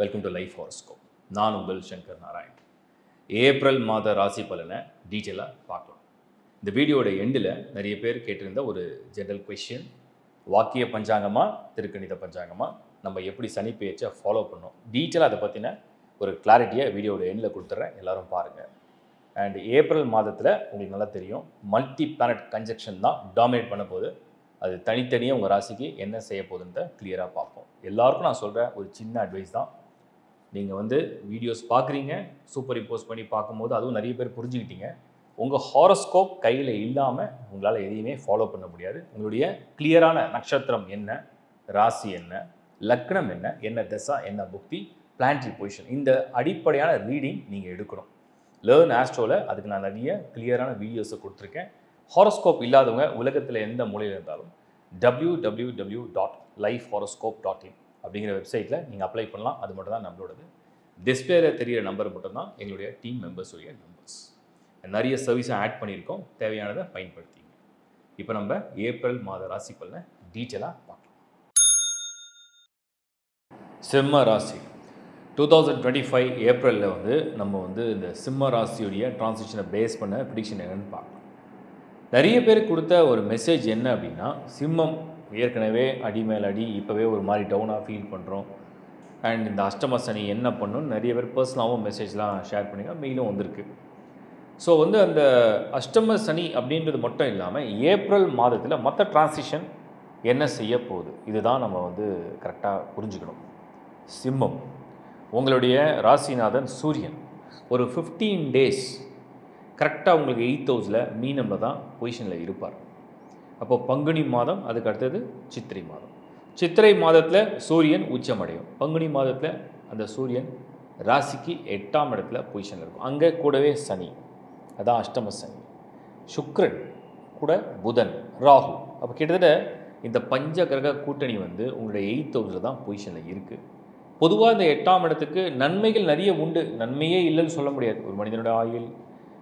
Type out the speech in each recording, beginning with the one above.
Welcome to life horoscope. நான் உங்கள் Shankar Narayan. April மாத ராசி பலனை டீட்டெயிலாக பார்க்கலாம். இந்த வீடியோட எண்டில் நிறைய பேர் கேட்டிருந்த ஒரு ஜென்ரல் கொஷின், வாக்கிய பஞ்சாங்கமா திருக்கணித பஞ்சாங்கமா, நம்ம எப்படி சனி பெயர்ச்சியை ஃபாலோ பண்ணோம், டீட்டெயிலாக அதை பற்றின ஒரு கிளாரிட்டியை வீடியோட எண்டில் கொடுத்துட்றேன், எல்லோரும் பாருங்கள். அண்ட் ஏப்ரல் மாதத்தில் உங்களுக்கு நல்லா தெரியும், மல்டி பிளானட் கன்ஜெக்ஷன் தான் டாமினேட் பண்ண போகுது. அது தனித்தனியாக உங்கள் ராசிக்கு என்ன செய்ய போகுதுன்றத கிளியராக பார்ப்போம். எல்லாருக்கும் நான் சொல்கிற ஒரு சின்ன அட்வைஸ் தான், நீங்கள் வீடியோஸ் பார்க்குறீங்க, சூப்பர் இம்போஸ் பண்ணி பார்க்கும்போது அதுவும் நிறைய பேர் புரிஞ்சுக்கிட்டீங்க. உங்கள் ஹாரோஸ்கோப் கையில் இல்லாமல் உங்களால் எதையுமே ஃபாலோ பண்ண முடியாது. உங்களுடைய கிளியரான நட்சத்திரம் என்ன, ராசி என்ன, லக்னம் என்ன, என்ன தசா, என்ன புக்தி, பிளானட்டரி பொசிஷன், இந்த அடிப்படையான ரீடிங் நீங்கள் எடுக்கணும். லேர்ன் ஆஸ்ட்ரோவில் அதுக்கு நான் நிறைய கிளியரான வீடியோஸை கொடுத்துருக்கேன். ஹாரோஸ்கோப் இல்லாதவங்க உலகத்தில் எந்த மூலையில் இருந்தாலும் www.lifehoroscope.in அப்படிங்கிற வெப்சைட்டில் நீங்கள் அப்ளை பண்ணலாம். அது மட்டும் தான் நம்மளோடது. டிஸ்பிளேல தெரிகிற நம்பர் மட்டும்தான் எங்களுடைய டீம் மெம்பர்ஸுடைய நம்பர்ஸ். நிறைய சர்வீஸை ஆட் பண்ணியிருக்கோம், தேவையானதை பயன்படுத்திங்க. இப்போ நம்ம ஏப்ரல் மாத ராசி பலனை டீட்டெயிலாக பார்க்கலாம். சிம்ம ராசி 2025 ஏப்ரலில் நம்ம இந்த சிம்ம ராசியுடைய டிரான்சிஷனை பேஸ் பண்ண ப்ரிடிக்ஷன் என்னன்னு பார்க்கலாம். நிறைய பேர் கொடுத்த ஒரு மெசேஜ் என்ன அப்படின்னா, சிம்மம் ஏற்கனவே அடி மேல் அடி, இப்போவே ஒரு மாதிரி டவுனாக ஃபீல் பண்ணுறோம், அண்ட் இந்த அஷ்டம சனி என்ன பண்ணணும்னு நிறைய பேர் பர்சனலாகவும் மெசேஜ்லாம் ஷேர் பண்ணிங்க, மெயிலும் வந்திருக்கு. ஸோ அந்த அஷ்டம சனி அப்படின்றது மட்டும் இல்லாமல் ஏப்ரல் மாதத்தில் மற்ற டிரான்சிஷன் என்ன செய்ய போகுது, இதுதான் நம்ம கரெக்டாக புரிஞ்சுக்கணும். சிம்மம் உங்களுடைய ராசிநாதன் சூரியன் ஒரு 15 டேஸ் கரெக்டாக உங்களுக்கு 8th ஹவுஸில் மீனமில் தான் பொசிஷனில் இருப்பார். அப்போது பங்குனி மாதம், அதுக்கு அடுத்தது சித்திரை மாதம். சித்திரை மாதத்தில் சூரியன் உச்சமடையும், பங்குனி மாதத்தில் அந்த சூரியன் ராசிக்கு 8ஆம் இடத்துல பொசிஷனில் இருக்கும். அங்கே கூடவே சனி, அதான் அஷ்டம சனி. சுக்கிரன் கூட புதன், ராகு. அப்போ கிட்டத்தட்ட இந்த பஞ்ச கிரக கூட்டணி உங்களுடைய 8th ஹவுஸில் தான் பொசிஷனில் இருக்குது. பொதுவாக இந்த 8ஆம் இடத்துக்கு நன்மைகள் நிறைய உண்டு, நன்மையே இல்லைன்னு சொல்ல முடியாது. ஒரு மனிதனுடைய ஆயுள்,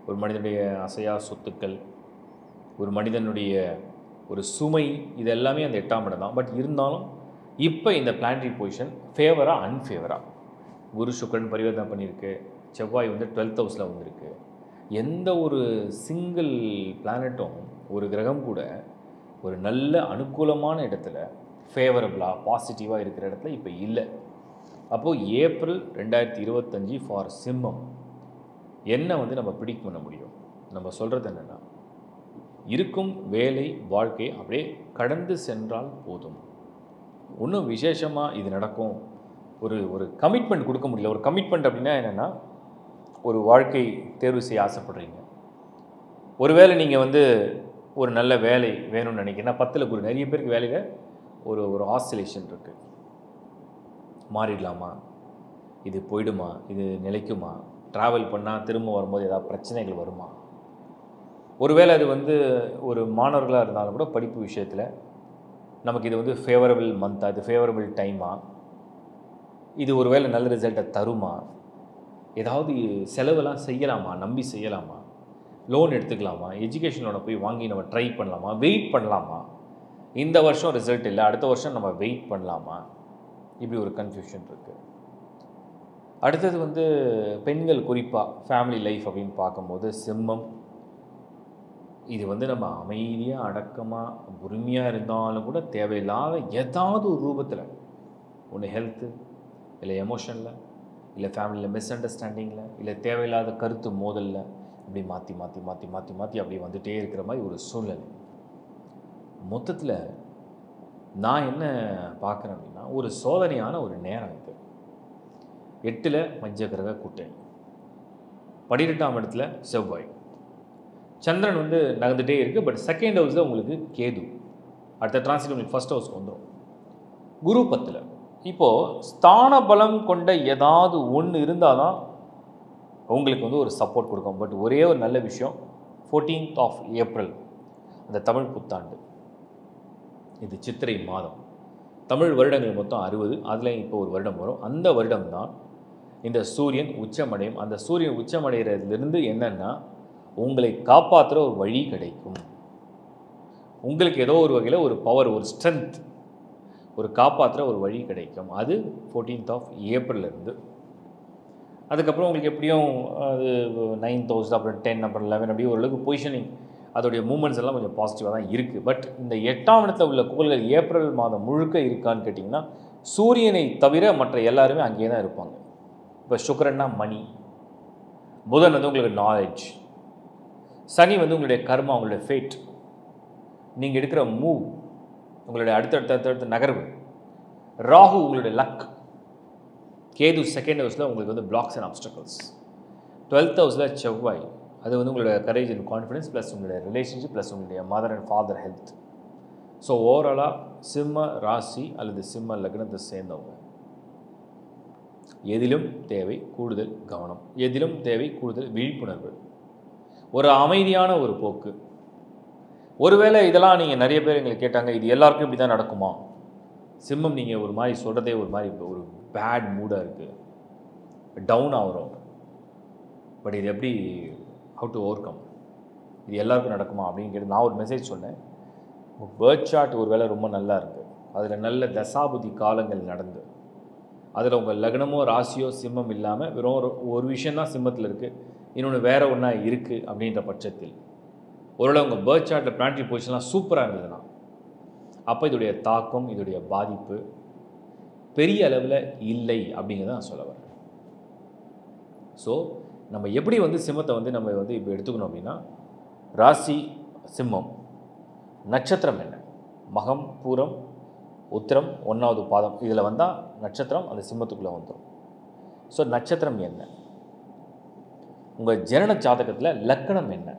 ஒரு மனிதனுடைய அசையா சொத்துக்கள், ஒரு மனிதனுடைய ஒரு சுமை, இது எல்லாமே அந்த 8ஆம் இடம் தான். பட் இருந்தாலும் இப்போ இந்த பிளானட்டரி பொசிஷன் ஃபேவராக அன்ஃபேவராக, குரு சுக்கிரன் பரிவர்த்தனை பண்ணியிருக்கு, செவ்வாய் 12th ஹவுஸில் வந்திருக்கு. எந்த ஒரு சிங்கிள் பிளானட்டும், ஒரு கிரகம் கூட ஒரு நல்ல அனுகூலமான இடத்துல ஃபேவரபிளாக பாசிட்டிவாக இருக்கிற இடத்துல இப்போ இல்லை. அப்போது ஏப்ரல் 2025 ஃபார் சிம்மம் என்ன நம்ம ப்ரிடிக்ட் பண்ண முடியும்? நம்ம சொல்கிறது என்னென்னா, இருக்கும் வேலை வாழ்க்கையை அப்படியே கடந்து சென்றால் போதும். ஒன்றும் விசேஷமாக இது நடக்கும், ஒரு கமிட்மெண்ட் கொடுக்க முடியல. ஒரு கமிட்மெண்ட் அப்படின்னா என்னென்னா, ஒரு வாழ்க்கை தேர்வு செய்ய ஆசைப்படுறீங்க, ஒருவேளை நீங்கள் ஒரு நல்ல வேலை வேணும்னு நினைக்கிறேன்னா, 10ல் குரு, நிறைய பேருக்கு வேலையில் ஒரு ஆசிலேஷன் இருக்குது. மாறிடலாமா, இது போயிடுமா, இது நிலைக்குமா, ட்ராவல் பண்ணால் திரும்ப வரும்போது ஏதாவது பிரச்சனைகள் வருமா, ஒருவேளை அது ஒரு மாணவர்களாக இருந்தாலும் கூட படிப்பு விஷயத்தில் நமக்கு இது ஃபேவரபிள் மந்த்தாக, இது ஃபேவரபிள் டைமாக, இது ஒருவேளை நல்ல ரிசல்ட்டை தருமா, ஏதாவது செலவெல்லாம் செய்யலாமா, நம்பி செய்யலாமா, லோன் எடுத்துக்கலாமா, எஜுகேஷன் லோனை போய் வாங்கி நம்ம ட்ரை பண்ணலாமா, வெயிட் பண்ணலாமா, இந்த வருஷம் ரிசல்ட் இல்லை அடுத்த வருஷம் நம்ம வெயிட் பண்ணலாமா, இப்படி ஒரு கன்ஃபியூஷன் இருக்குது. அடுத்தது பெண்கள் குறிப்பாக ஃபேமிலி லைஃப் அப்படின்னு பார்க்கும்போது சிம்மம் இது நம்ம அமைதியாக அடக்கமாக பொறுமையாக இருந்தாலும் கூட தேவையில்லாத ஏதாவது ஒரு ரூபத்தில், ஒன்று ஹெல்த்து, இல்லை எமோஷனில், இல்லை ஃபேமிலியில் மிஸ் அண்டர்ஸ்டாண்டிங்கில், இல்லை தேவையில்லாத கருத்து மோதலில், இப்படி மாற்றி மாற்றி மாற்றி மாற்றி மாற்றி அப்படி வந்துகிட்டே இருக்கிற மாதிரி ஒரு சூழ்நிலை. மொத்தத்தில் நான் என்ன பார்க்குறேன் அப்படின்னா, ஒரு சோதனையான ஒரு நேரம் இது. 8ல் பஞ்சகிரக கூட்டணி, 12ஆம் இடத்துல செவ்வாய், சந்திரன் நகர்ந்துகிட்டே இருக்குது. பட் 2nd ஹவுஸில் உங்களுக்கு கேது, அடுத்த டிரான்சிட் உங்களுக்கு 1st ஹவுஸ்க்கு வந்துடும். குரு 10ல். இப்போது ஸ்தான பலம் கொண்ட ஏதாவது ஒன்று இருந்தால் தான் உங்களுக்கு ஒரு சப்போர்ட் கொடுக்கும். பட் ஒரே ஒரு நல்ல விஷயம், 14th ஆஃப் ஏப்ரல் அந்த தமிழ் புத்தாண்டு, இது சித்திரை மாதம். தமிழ் வருடங்கள் மொத்தம் 60, அதில் இப்போ ஒரு வருடம் வரும். அந்த வருடம் தான் இந்த சூரியன் உச்சமடையும். அந்த சூரியன் உச்சமடைகிறதுலேருந்து என்னென்னா, உங்களை காப்பாற்றுற ஒரு வழி கிடைக்கும். உங்களுக்கு ஏதோ ஒரு வகையில் ஒரு பவர், ஒரு ஸ்ட்ரென்த், ஒரு காப்பாற்றுற ஒரு வழி கிடைக்கும். அது 14th of April இருந்து. அதுக்கப்புறம் உங்களுக்கு எப்படியும் அது 9th house, அப்புறம் 10, அப்புறம் 11 அப்படியே ஓரளவுக்கு பொசிஷனிங் அதோடைய மூமெண்ட்ஸ் எல்லாம் கொஞ்சம் பாசிட்டிவாக தான் இருக்குது. பட் இந்த 8ஆம் இடத்துல உள்ள கோள்கள் ஏப்ரல் மாதம் முழுக்க இருக்கான்னு கேட்டிங்கன்னா, சூரியனை தவிர மற்ற எல்லாருமே அங்கேயே தான் இருப்பாங்க. இப்போ சுக்கிரன்னா மணி, புதன் வந்து உங்களுக்கு நாலேஜ், சனி வந்து உங்களுடைய கர்மா, உங்களுடைய ஃபேட், நீங்கள் எடுக்கிற மூவ், உங்களுடைய அடுத்தடுத்த நகர்வு, ராகு உங்களுடைய லக், கேது 2nd ஹவுஸில் உங்களுக்கு வந்து பிளாக்ஸ் அண்ட் அப்டக்கிள்ஸ், 12th ஹவுஸில் செவ்வாய், அது வந்து உங்களுடைய கரேஜ் அண்ட் கான்ஃபிடன்ஸ் ப்ளஸ் உங்களுடைய ரிலேஷன்ஷிப் ப்ளஸ் உங்களுடைய mother and father health. So ஓவராலாக சிம்ம ராசி அல்லது சிம்ம லக்னத்தை சேர்ந்தவங்க எதிலும் தேவை கூடுதல் கவனம், எதிலும் தேவை கூடுதல் விழிப்புணர்வு, ஒரு அமைதியான ஒரு போக்கு. ஒருவேளை இதெல்லாம் நீங்கள் நிறைய பேர் எங்களுக்கு கேட்டாங்க, இது எல்லாருக்கும் இப்படி தான் நடக்குமா? சிம்மம் நீங்கள் ஒரு மாதிரி சொல்கிறதே ஒரு மாதிரி ஒரு பேட் மூடாக இருக்குது, டவுன் ஆகிறோம், பட் இது எப்படி ஹவு டு ஓவர் கம், இது எல்லாருக்கும் நடக்குமா அப்படின்னு கேட்டு நான் ஒரு மெசேஜ் சொன்னேன். உங்கள் பேர்த் சார்ட் ஒரு வேளை ரொம்ப நல்லா இருக்குது, அதில் நல்ல தசாபுதி காலங்கள் நடந்து, அதில் உங்கள் லக்னமோ ராசியோ சிம்மம் இல்லாமல் வெறும் ஒரு விஷயந்தான் சிம்மத்தில் இருக்குது, இன்னொன்று வேறு ஒன்றா இருக்குது அப்படின்ற பட்சத்தில் ஒருவேளை உங்கள் பேர்த் சார்ட்டில் பிளானட்டரி பொசிஷன்லாம் சூப்பராக இருந்ததுன்னா அப்போ இதோடைய தாக்கம், இதோடைய பாதிப்பு பெரிய அளவில் இல்லை அப்படிங்கிறத நான் சொல்ல வரேன். ஸோ நம்ம எப்படி வந்து சிம்மத்தை வந்து நம்ம வந்து இப்போ எடுத்துக்கணும் அப்படின்னா, ராசி சிம்மம், நட்சத்திரம் என்ன, மகம் பூரம் உத்திரம் 1வது பாதம், இதில் வந்தால் நட்சத்திரம் அந்த சிம்மத்துக்குள்ளே வந்துடும். ஸோ நட்சத்திரம் என்ன, உங்கள் ஜனன ஜாதகத்தில் லக்கணம் என்ன,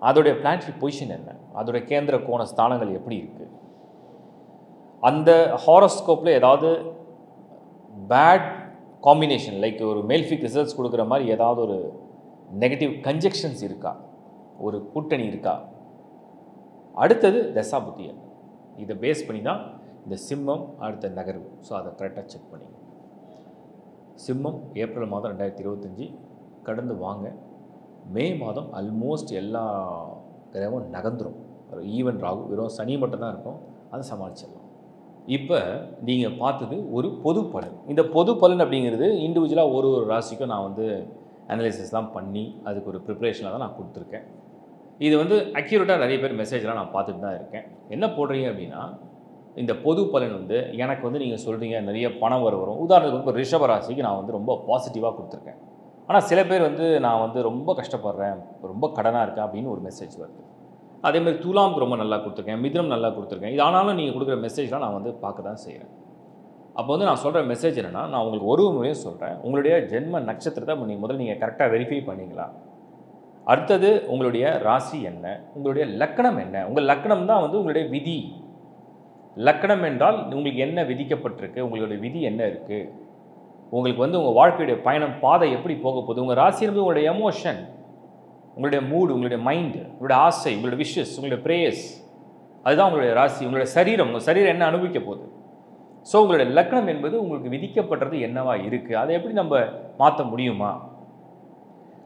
அதோடைய பிளானட்டரி பொசிஷன் என்ன, அதோடைய கேந்திர கோண ஸ்தானங்கள் எப்படி இருக்குது, அந்த ஹாரோஸ்கோப்பில் ஏதாவது பேட் காம்பினேஷன் லைக் ஒரு மேல்ஃபிக் ரிசல்ட்ஸ் கொடுக்குற மாதிரி ஏதாவது ஒரு நெகட்டிவ் கன்ஜெக்ஷன்ஸ் இருக்கா, ஒரு கூட்டணி இருக்கா, அடுத்தது தசாபுத்தி என்ன, இதை பேஸ் பண்ணி தான் இந்த சிம்மம் அடுத்த நகர்வு. ஸோ அதை கரெக்டாக செக் பண்ணி சிம்மம் ஏப்ரல் மாதம் 2025 கடந்து வாங்க. மே மாதம் ஆல்மோஸ்ட் எல்லா கிரகமும் நகர்ந்துடும். ஈவன் ராகு, வெறும் சனி மட்டும் தான் இருக்கும், அதை சமாளிச்சிடலாம். இப்போ நீங்கள் பார்த்தது ஒரு பொது பலன். இந்த பொது பலன் அப்படிங்கிறது இண்டிவிஜுவலாக ஒரு ராசிக்கும் நான் வந்து அனலைசிஸ்லாம் பண்ணி அதுக்கு ஒரு ப்ரிப்ரேஷனாக தான் நான் கொடுத்துருக்கேன். இது வந்து அக்யூரேட்டாக நிறைய பேர் மெசேஜ்லாம் நான் பார்த்துட்டு தான் இருக்கேன். என்ன போடுறீங்க அப்படின்னா, இந்த பொது பலன் வந்து எனக்கு வந்து நீங்கள் சொல்கிறீங்க நிறைய பணம் வரும். உதாரணத்துக்கு இப்போ ரிஷப ராசிக்கு நான் வந்து ரொம்ப பாசிட்டிவாக கொடுத்துருக்கேன். ஆனால் சில பேர் வந்து நான் வந்து ரொம்ப கஷ்டப்படுறேன், ரொம்ப கடனாக இருக்கேன் அப்படின்னு ஒரு மெசேஜ் வருது. அதேமாதிரி துலாம்க்கு ரொம்ப நல்லா கொடுத்துருக்கேன், மிதுனம் நல்லா கொடுத்துருக்கேன். இது ஆனாலும் நீங்கள் கொடுக்குற மெசேஜ்லாம் நான் வந்து பார்க்க தான் செய்கிறேன். அப்போ வந்து நான் சொல்கிற மெசேஜ் என்னென்னா, நான் உங்களுக்கு ஒரு முறையும் சொல்கிறேன், உங்களுடைய ஜென்ம நட்சத்திரத்தை நீங்கள் கரெக்டாக வெரிஃபை பண்ணிங்களா, அடுத்தது உங்களுடைய ராசி என்ன, உங்களுடைய லக்கணம் என்ன. உங்கள் லக்கணம் தான் வந்து உங்களுடைய விதி. லக்கணம் என்றால் உங்களுக்கு என்ன விதிக்கப்பட்டிருக்கு, உங்களுடைய விதி என்ன இருக்குது, உங்களுக்கு வந்து உங்கள் வாழ்க்கையுடைய பயணம் பாதை எப்படி போக போகுது. உங்கள் ராசி என்பது உங்களுடைய எமோஷன், உங்களுடைய மூடு, உங்களுடைய மைண்டு, உங்களுடைய ஆசை, உங்களுடைய விஷஸ், உங்களுடைய ப்ரேயர்ஸ், அதுதான் உங்களுடைய ராசி. உங்களுடைய சரீரம், உங்கள் சரீரம் என்ன அனுபவிக்க போகுது. ஸோ உங்களுடைய லக்னம் என்பது உங்களுக்கு விதிக்கப்பட்டது என்னவா இருக்குது, அதை எப்படி நம்ம மாற்ற முடியுமா.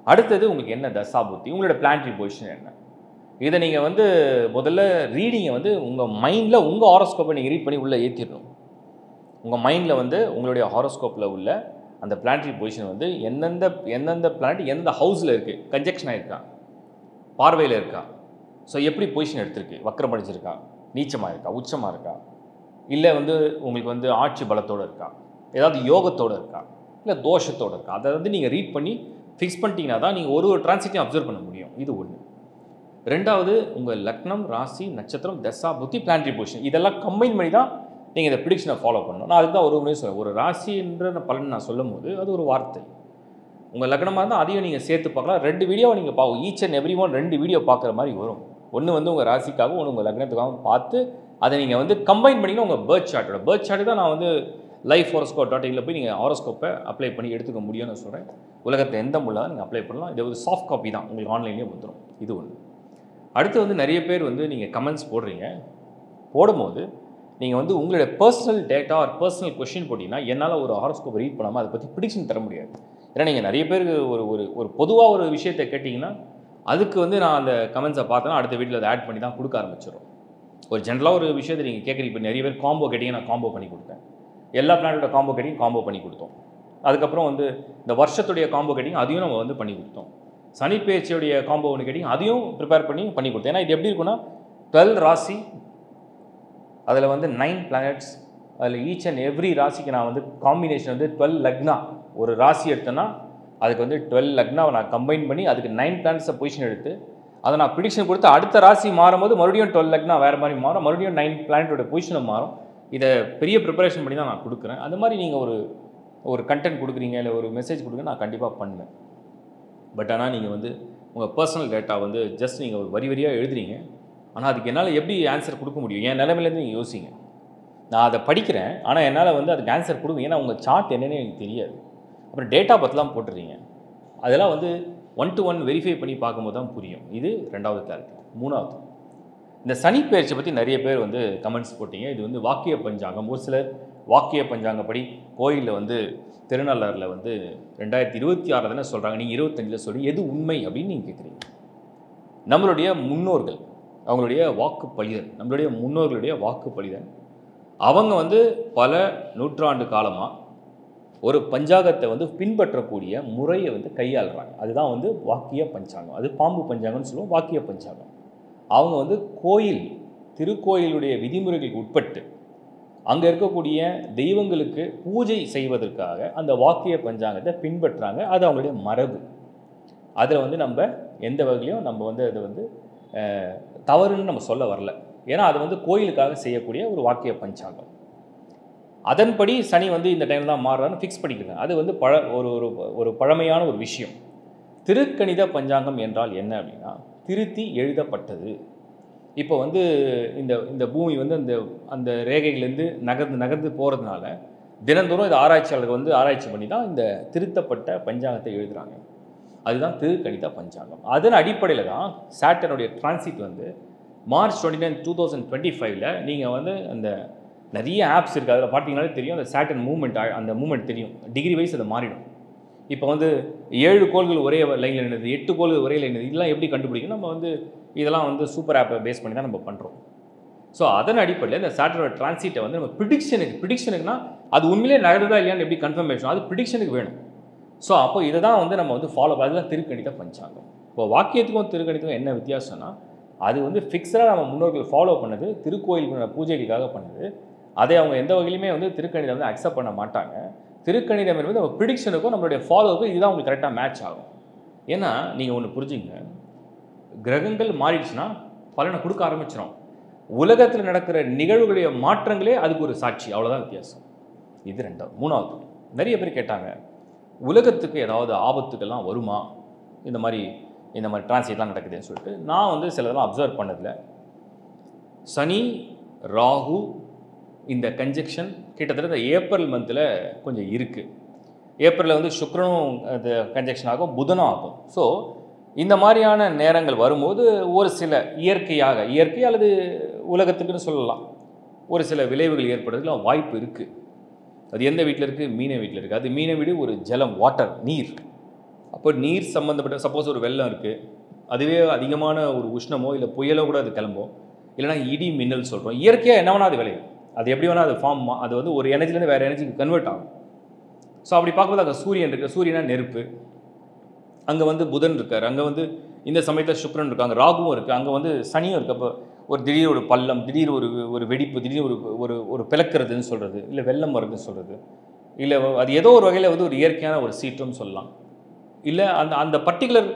அடுத்தது உங்களுக்கு என்ன தசாபுத்தி, உங்களோட பிளானட்டரி பொசிஷன் என்ன. இதை நீங்கள் வந்து முதல்ல ரீடிங்கை வந்து உங்கள் மைண்டில் உங்கள் ஹாரோஸ்கோப்பை நீங்கள் ரீட் பண்ணி உள்ளே ஏற்றிடணும். உங்கள் மைண்டில் வந்து உங்களுடைய ஹாரோஸ்கோப்பில் உள்ள அந்த பிளானட்டரி பொசிஷன் வந்து எந்தெந்த பிளானட் எந்த ஹவுஸில் இருக்குது, கன்ஜெக்ஷனாக இருக்கா, பார்வையில் இருக்கா, ஸோ எப்படி பொசிஷன் எடுத்திருக்கு, வக்கரம் அடிச்சிருக்கா, நீச்சமாக இருக்கா, உச்சமாக இருக்கா, இல்லை வந்து உங்களுக்கு வந்து ஆட்சி பலத்தோடு இருக்கா, ஏதாவது யோகத்தோடு இருக்கா, இல்லை தோஷத்தோடு இருக்கா, அதை வந்து நீங்கள் ரீட் பண்ணி ஃபிக்ஸ் பண்ணிட்டீங்கன்னா தான் நீங்கள் ஒரு டிரான்சிட்டையும் அப்சர்வ் பண்ண முடியும். இது ஒன்று. ரெண்டாவது, உங்கள் லக்னம், ராசி, நட்சத்திரம், தசா, புத்தி, பிளானட்டரி பொசிஷன் இதெல்லாம் கம்பைன் பண்ணி தான் நீங்கள் இந்த ப்ரிடிக்ஷனை ஃபாலோ பண்ணணும். நான் அதுக்கு தான் ஒரு முறை சொல்லுவேன், ஒரு ராசி என்ற பலன் நான் சொல்லும் போது அது ஒரு வார்த்தை. உங்கள் லக்னமாக இருந்தால் அதையும் நீங்கள் சேர்த்து பார்க்கலாம். 2 வீடியோவை நீங்கள் பார்க்க, each and every one 2 video பார்க்குற மாதிரி வரும். ஒன்று வந்து உங்கள் ராசிக்காகவும் ஒன்று உங்கள் லக்னத்துக்காகவும் பார்த்து அதை நீங்கள் வந்து கம்பைன் பண்ணிங்கன்னா உங்கள் பேர்த் சார்ட்டு தான் நான் வந்து லைஃப் ஹாரோஸ்கோப்.inல போய் நீங்கள் ஹாரோஸ்கோப்பை அப்ளை பண்ணி எடுத்துக்க முடியும்னு சொல்கிறேன். உலகத்தில் எந்த முள்ளாக நீங்கள் அப்ளை பண்ணலாம். இது ஒரு சாஃப்ட் காப்பி தான், உங்களுக்கு ஆன்லைன்லேயே வந்துடும். இது ஒன்று. அடுத்து வந்து நிறைய பேர் வந்து நீங்கள் கமெண்ட்ஸ் போடுறீங்க. போடும்போது நீங்கள் வந்து உங்களுடைய personal data or personal question போட்டிங்கன்னா என்னால் ஒரு ஹாரோஸ்கோப்பை ரீட் பண்ணாமல் அதை பற்றி ப்ரிடிக்ஷன் தர முடியாது. ஏன்னா நீங்கள் நிறைய பேருக்கு ஒரு பொதுவாக ஒரு விஷயத்தை கேட்டிங்கன்னா அதுக்கு வந்து நான் அந்த கமெண்ட்ஸை பார்த்தேன்னா அடுத்த வீட்டில் அதை ஆட் பண்ணி தான் கொடுக்க ஆரம்பிச்சிடும். ஒரு ஜென்ரலாக ஒரு விஷயத்தை நீங்கள் கேட்குறீங்க. இப்போ நிறைய பேர் காம்போ கேட்டிங்க, நான் காம்போ பண்ணி கொடுத்தேன். எல்லா பிளானட்டோட காம்போ கேட்டிங்க காம்போ பண்ணி கொடுத்தோம். அதுக்கப்புறம் வந்து இந்த வருஷத்துடைய காம்போ கேட்டிங்க அதையும் நம்ம வந்து பண்ணி கொடுத்தோம். சனி பெயர்ச்சியுடைய காம்போ ஒன்று கேட்டிங்க அதையும் ப்ரிப்பேர் பண்ணி கொடுத்தோம். ஏன்னா இது எப்படி இருக்குன்னா 12 ராசி, அதில் வந்து 9 பிளானட்ஸ், அதில் ஈச் அண்ட் எவ்ரி ராசிக்கு நான் வந்து காம்பினேஷன் வந்து 12 லக்னா. ஒரு ராசி எடுத்தேன்னா அதுக்கு வந்து 12 லக்னாவை நான் கம்பைன் பண்ணி அதுக்கு 9 பிளானட்ஸை பொசிஷன் எடுத்து அதை நான் ப்ரிடிக்ஷன் கொடுத்து அடுத்த ராசி மாறும்போது மறுபடியும் 12 லக்னா வேறு மாதிரி மாறும், மறுபடியும் 9 பிளானட்டோட பொசிஷனை மாறும். இதை பெரிய ப்ரிப்பரேஷன் பண்ணி தான் நான் கொடுக்குறேன். அந்த மாதிரி நீங்கள் ஒரு கண்டென்ட் கொடுக்குறீங்க, இல்லை ஒரு மெசேஜ் கொடுங்க, நான் கண்டிப்பாக பண்ணுவேன். பட் ஆனால் நீங்கள் வந்து உங்கள் பர்சனல் டேட்டா வந்து ஜஸ்ட் நீங்கள் ஒரு வரியாக எழுதுறீங்க. ஆனால் அதுக்கு என்னால் எப்படி ஆன்சர் கொடுக்க முடியும்? என் நிலைமையிலேருந்து நீங்கள் யோசிங்க. நான் அதை படிக்கிறேன், ஆனால் என்னால் வந்து அதுக்கு ஆன்சர் கொடுங்க. ஏன்னா உங்கள் சார்ட் என்னென்னு எனக்கு தெரியாது. அப்புறம் டேட்டா பற்றிலாம் போட்டுறீங்க. அதெல்லாம் வந்து 1 to 1 வெரிஃபை பண்ணி பார்க்கும்போது தான் புரியும். இது 2வது கிளாரிட்டி. 3வது, இந்த சனி பெயர்ச்சி பற்றி நிறைய பேர் வந்து கமெண்ட்ஸ் போட்டிங்க. இது வந்து வாக்கிய பஞ்சாங்கம். ஒரு சிலர் வாக்கிய பஞ்சாங்கப்படி கோயிலில் வந்து திருநள்ளாறில் வந்து 2026 தானே சொல்கிறாங்க, நீங்கள் 25 சொல்லி எது உண்மை அப்படின்னு நீங்கள் கேட்குறீங்க. நம்மளுடைய முன்னோர்கள் அவங்களுடைய வாக்கு பலிதன், நம்மளுடைய முன்னோர்களுடைய வாக்கு பலிதன், அவங்க வந்து பல நூற்றாண்டு காலமாக ஒரு பஞ்சாங்கத்தை வந்து பின்பற்றக்கூடிய முறையை வந்து கையாளுறாங்க. அதுதான் வந்து வாக்கிய பஞ்சாங்கம். அது பாம்பு பஞ்சாங்கம்னு சொல்லுவோம், வாக்கிய பஞ்சாங்கம். அவங்க வந்து திருக்கோயிலுடைய விதிமுறைகளுக்கு உட்பட்டு அங்கே இருக்கக்கூடிய தெய்வங்களுக்கு பூஜை செய்வதற்காக அந்த வாக்கிய பஞ்சாங்கத்தை பின்பற்றுறாங்க. அது அவங்களுடைய மரபு. அதில் வந்து நம்ம எந்த வகையிலையும் நம்ம வந்து அதை வந்து தவறுன்னு நம்ம சொல்ல வரல. ஏன்னா அது வந்து கோயிலுக்காக செய்யக்கூடிய ஒரு வாக்கிய பஞ்சாங்கம். அதன்படி சனி வந்து இந்த டைம் தான் மாறுறான்னு ஃபிக்ஸ் பண்ணிக்கிறாங்க. அது வந்து ஒரு பழமையான ஒரு விஷயம். திருக்கணித பஞ்சாங்கம் என்றால் என்ன அப்படின்னா, திருத்தி எழுதப்பட்டது. இப்போ வந்து இந்த பூமி வந்து அந்த ரேகையிலேருந்து நகர்ந்து போகிறதுனால தினந்தோறும் இது ஆராய்ச்சியாளர்கள் வந்து ஆராய்ச்சி பண்ணி தான் இந்த திருத்தப்பட்ட பஞ்சாங்கத்தை எழுதுகிறாங்க. அதுதான் திருக்கணித பஞ்சாங்கம். அதன் அடிப்படையில் தான் சாட்டர்னுடைய டிரான்சிட் வந்து March 29, 2025 நீங்கள் வந்து அந்த நிறைய ஆப்ஸ் இருக்குது. அதில் பார்த்தீங்கன்னாலே தெரியும் அந்த சாட்டர்ன் அந்த மூமெண்ட் தெரியும். டிகிரி வைஸ் அதை மாறிடும். இப்போ வந்து 7 கோள்கள் ஒரே லைனில் நின்றுது, 8 கோள்கள் ஒரே லைன் நின்றுது. இதெல்லாம் எப்படி கண்டுபிடிக்கும்? நம்ம வந்து இதெல்லாம் வந்து சூப்பர் ஆப்பை பேஸ் பண்ணி தான் நம்ம பண்ணுறோம். ஸோ அதன் அடிப்படையில் இந்த சாட்டர்னோட டிரான்சிட்டை வந்து நம்ம ப்ரிடிக்ஷனுக்குனா அது உண்மையிலே நகருதா இல்லையான்னு எப்படி கன்ஃபர்மேஷன், அது ப்ரிடிக்ஷனுக்கு வேணும். ஸோ அப்போ இதை தான் வந்து நம்ம வந்து ஃபாலோ அதுதான் திருக்கணித பஞ்சாங்கம். இப்போ வாக்கியத்துக்கும் திருக்கணித்துக்கும் என்ன வித்தியாசம்னா, அது வந்து ஃபிக்ஸடாக நம்ம முன்னோர்கள் ஃபாலோ பண்ணது, திருக்கோயிலுக்கு பூஜைகளுக்காக பண்ணது. அதை அவங்க எந்த வகையிலுமே வந்து திருக்கணிதம் வந்து அக்செப்ட் பண்ண மாட்டாங்க. திருக்கணிதம் என்பது நம்ம ப்ரிடிக்ஷனுக்கும் நம்மளுடைய ஃபாலோவுக்கும் இதுதான் உங்களுக்கு கரெக்டாக மேட்ச் ஆகும். ஏன்னா நீங்கள் ஒன்று புரிஞ்சுங்க, கிரகங்கள் மாறிடுச்சுன்னா பலனை கொடுக்க ஆரம்பிச்சிடும். உலகத்தில் நடக்கிற நிகழ்வுகளுடைய மாற்றங்களே அதுக்கு ஒரு சாட்சி. அவ்வளோதான் வித்தியாசம். இது 2வது. 3வது, நிறைய பேர் கேட்டாங்க, உலகத்துக்கு ஏதாவது ஆபத்துக்கெல்லாம் வருமா இந்த மாதிரி டிரான்சிட்லாம் நடக்குதுன்னு சொல்லிட்டு. நான் வந்து சிலதெல்லாம் அப்சர்வ் பண்ணதில்லை. சனி ராகு இந்த கன்ஜெக்ஷன் கிட்டத்தட்ட இந்த ஏப்ரல் மந்தில் கொஞ்சம் இருக்குது. ஏப்ரலில் வந்து சுக்கிரனும் அது கன்ஜெக்ஷன் ஆகும், புதனும் ஆகும். ஸோ இந்த மாதிரியான நேரங்கள் வரும்போது ஒரு சில இயற்கை அல்லது உலகத்துக்குன்னு சொல்லலாம், ஒரு சில விளைவுகள் ஏற்படுறதுக்குலாம் வாய்ப்பு இருக்குது. அது எந்த வீட்டில் இருக்குது? மீன வீட்டில் இருக்குது. அது மீன வீடு ஒரு ஜலம், வாட்டர், நீர். அப்போ நீர் சம்மந்தப்பட்ட சப்போஸ் ஒரு வெள்ளம் இருக்குது, அதுவே அதிகமான ஒரு உஷ்ணமோ இல்லை புயலோ கூட அது கிளம்பும். இல்லைனா இடி மின்னல் சொல்கிறோம். இயற்கையாக என்ன வேணால் அது விளையும். அது எப்படி வேணால் அது அது வந்து ஒரு எனர்ஜிலேருந்து வேறு எனர்ஜிக்கு கன்வெர்ட் ஆகும். ஸோ அப்படி பார்க்கும்போது அங்கே சூரியன் இருக்குது. சூரியனா நெருப்பு. அங்கே வந்து புதன் இருக்கார். அங்கே வந்து இந்த சமயத்தில் சுக்கிரன் இருக்காங்க, ராகுவும் இருக்குது. அங்கே வந்து சனியும் இருக்குது. அப்போ ஒரு திடீர் ஒரு பள்ளம், திடீர் ஒரு வெடிப்பு, திடீர் ஒரு பிளக்கிறதுன்னு சொல்கிறது, இல்லை வெள்ளம் வருதுன்னு சொல்கிறது, இல்லை அது ஏதோ ஒரு வகையில் வந்து ஒரு இயற்கையான ஒரு சீற்றம்னு சொல்லலாம். இல்லை அந்த பர்டிகுலர்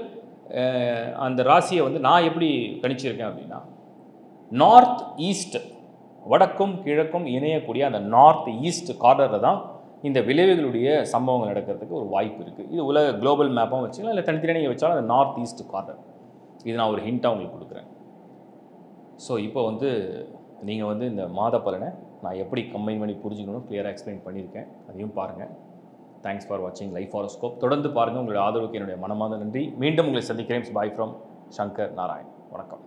அந்த ராசியை வந்து நான் எப்படி கணிச்சிருக்கேன் அப்படின்னா, நார்த் ஈஸ்ட், வடக்கும் கிழக்கும் இணையக்கூடிய அந்த நார்த் ஈஸ்ட் கார்னரில் தான் இந்த விளைவுகளுடைய சம்பவங்கள் நடக்கிறதுக்கு ஒரு வாய்ப்பு இருக்குது. இது உலக குளோபல் மேப்பாகவும் வச்சுக்கலாம், இல்லை தனித்தனியாக வச்சாலும் அந்த நார்த் ஈஸ்ட் கார்னர். இது நான் ஒரு ஹிண்ட்டாக உங்களுக்கு கொடுக்குறேன். ஸோ இப்போ வந்து நீங்கள் வந்து இந்த மாத பலனை நான் எப்படி கம்பைன் பண்ணி புரிஞ்சுக்கணும் கிளியராக எக்ஸ்பிளைன் பண்ணியிருக்கேன். அதையும் பாருங்கள். தேங்க்ஸ் ஃபார் வாட்சிங் லைஃப் ஹாரோஸ்கோப். தொடர்ந்து பாருங்கள். உங்களுடைய ஆதரவுக்கு என்னுடைய மனமார்ந்த நன்றி. மீண்டும் உங்களை சந்திக்கிறேன். Bye from Shankar Narayan. வணக்கம்.